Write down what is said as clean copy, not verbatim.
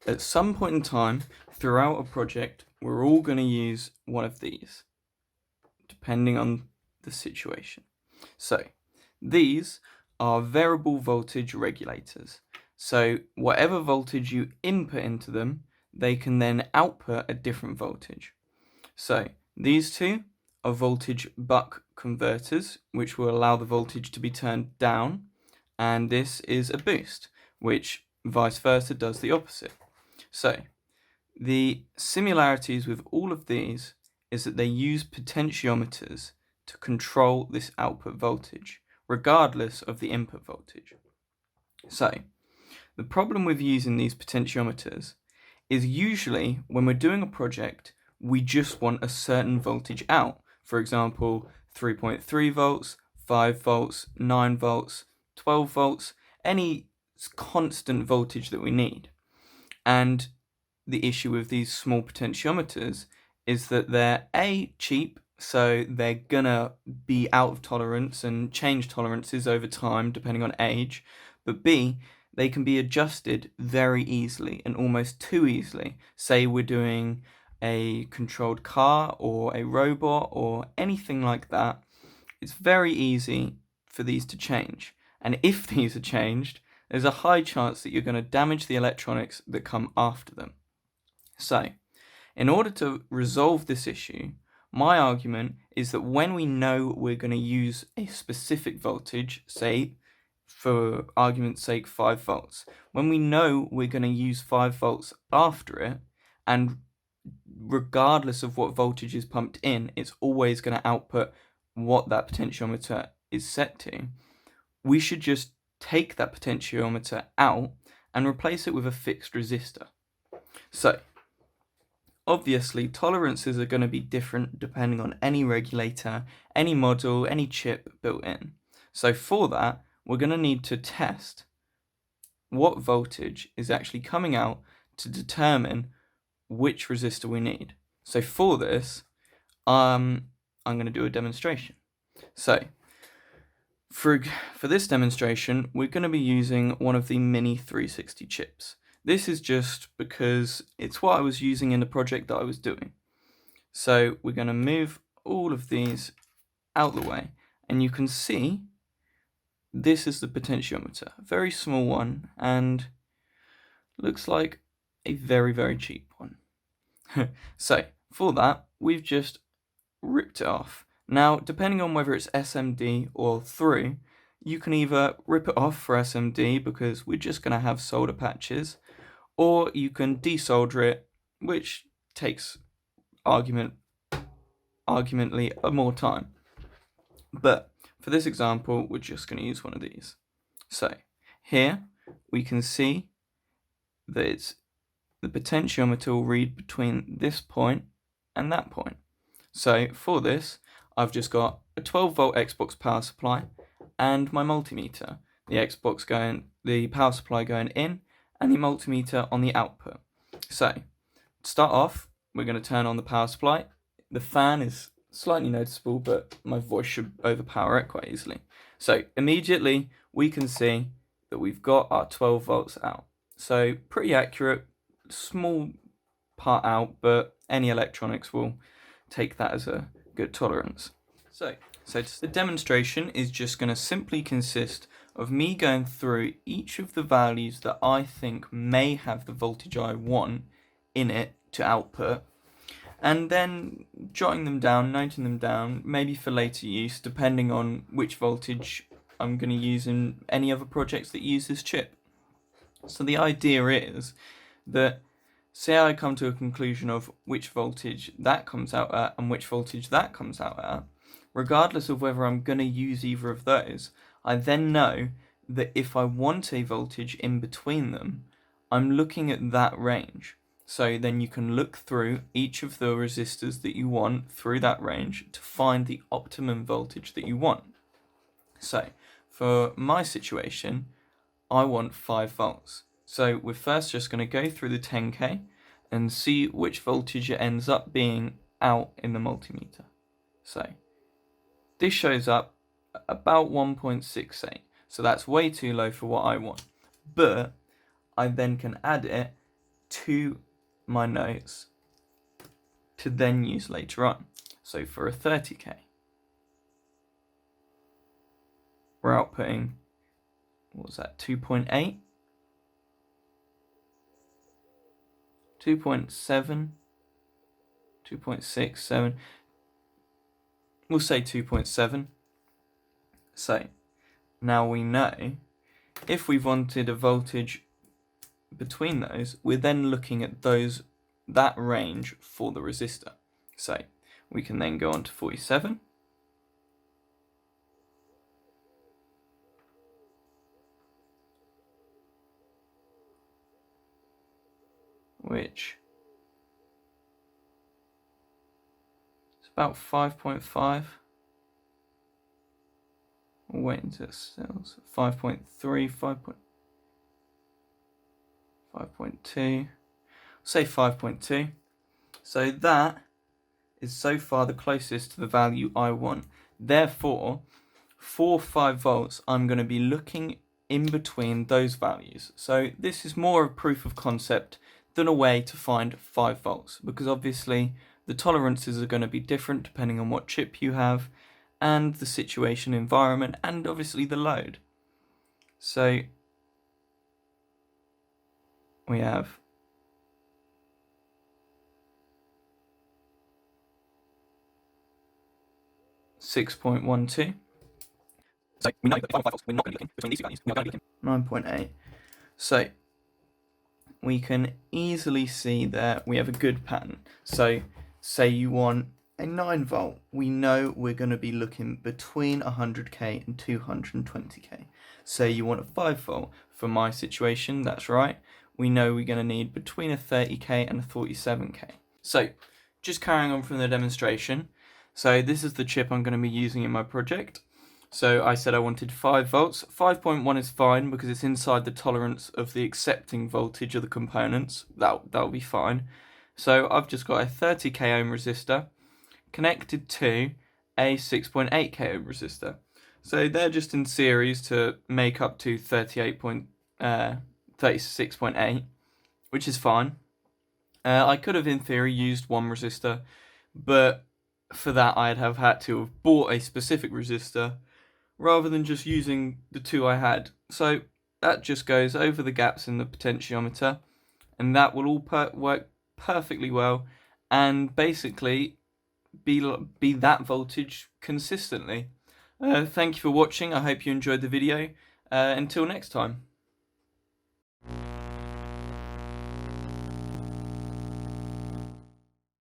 at some point in time throughout a project, we're all going to use one of these, depending on the situation. So these are variable voltage regulators. So whatever voltage you input into them, they can then output a different voltage. So these two are voltage buck converters, which will allow the voltage to be turned down, and this is a boost, which vice versa does the opposite. So the similarities with all of these is that they use potentiometers to control this output voltage, regardless of the input voltage. So the problem with using these potentiometers is usually when we're doing a project, we just want a certain voltage out. For example, 3.3 volts, 5 volts, 9 volts, 12 volts, any constant voltage that we need. And the issue with these small potentiometers is that they're cheap, so they're gonna be out of tolerance and change tolerances over time depending on age, but B, they can be adjusted very easily and almost too easily. Say we're doing a controlled car or a robot or anything like that, it's very easy for these to change. And if these are changed, there's a high chance that you're going to damage the electronics that come after them. So, in order to resolve this issue, my argument is that when we know we're going to use a specific voltage, say for argument's sake 5 volts, when we know we're going to use 5 volts after it, and regardless of what voltage is pumped in, it's always going to output what that potentiometer is set to, we should just take that potentiometer out and replace it with a fixed resistor. So, obviously, tolerances are going to be different depending on any regulator, any model, any chip built in. So for that, we're going to need to test what voltage is actually coming out to determine which resistor we need. So for this, I'm going to do a demonstration. So for this demonstration, we're going to be using one of the Mini 360 chips. This is just because it's what I was using in the project that I was doing. So we're going to move all of these out the way, and you can see this is the potentiometer, a very small one, and looks like a very, very cheap one. So for that, we've just ripped it off. Now, depending on whether it's SMD or through, you can either rip it off for SMD because we're just going to have solder patches, or you can desolder it, which takes argumently more time. But for this example, we're just going to use one of these. So here we can see that it's the potentiometer will read between this point and that point. So for this, I've just got a 12 volt Xbox power supply and my multimeter. The power supply going in and the multimeter on the output. So to start off, we're going to turn on the power supply. The fan is slightly noticeable, but my voice should overpower it quite easily. So immediately we can see that we've got our 12 volts out. So pretty accurate, small part out, but any electronics will take that as a good tolerance. So the demonstration is just going to simply consist of me going through each of the values that I think may have the voltage I want in it to output, and then jotting them down, noting them down, maybe for later use, depending on which voltage I'm going to use in any other projects that use this chip. So the idea is that, say I come to a conclusion of which voltage that comes out at and which voltage that comes out at, regardless of whether I'm going to use either of those, I then know that if I want a voltage in between them, I'm looking at that range. So then you can look through each of the resistors that you want through that range to find the optimum voltage that you want. So for my situation, I want 5 volts. So we're first just going to go through the 10K and see which voltage it ends up being out in the multimeter. So this shows up about 1.68. So that's way too low for what I want. But I then can add it to my notes to then use later on. So for a 30k, we're outputting, what was that, 2.8? 2.7, 2.67, we'll say 2.7. So now we know if we wanted a voltage between those, we're then looking at that range for the resistor. So we can then go on to 47. Which is about 5.5. We'll wait until it sells. 5.3, 5.2. Say 5.2. So that is so far the closest to the value I want. Therefore, for 5 volts, I'm going to be looking in between those values. So this is more a proof of concept than a way to find 5 volts, because obviously the tolerances are going to be different depending on what chip you have and the situation, environment, and obviously the load. So we have 6.12. So we know that the final 5 volts, we're not going to be looking between these two values. We're going to be looking 9.8. So we can easily see that we have a good pattern. So say you want a 9 volt, we know we're going to be looking between 100k and 220k. Say you want a 5 volt, for my situation, that's right, we know we're going to need between a 30k and a 47k. So just carrying on from the demonstration, so this is the chip I'm going to be using in my project. So I said I wanted 5 volts. 5.1 is fine because it's inside the tolerance of the accepting voltage of the components. That'll be fine. So I've just got a 30k ohm resistor connected to a 6.8k ohm resistor. So they're just in series to make up to 36.8, which is fine. I could have in theory used one resistor, but for that I'd have had to have bought a specific resistor rather than just using the 2 I had. So that just goes over the gaps in the potentiometer, and that will all work perfectly well and basically be that voltage consistently. Thank you for watching. I hope you enjoyed the video. Until next time.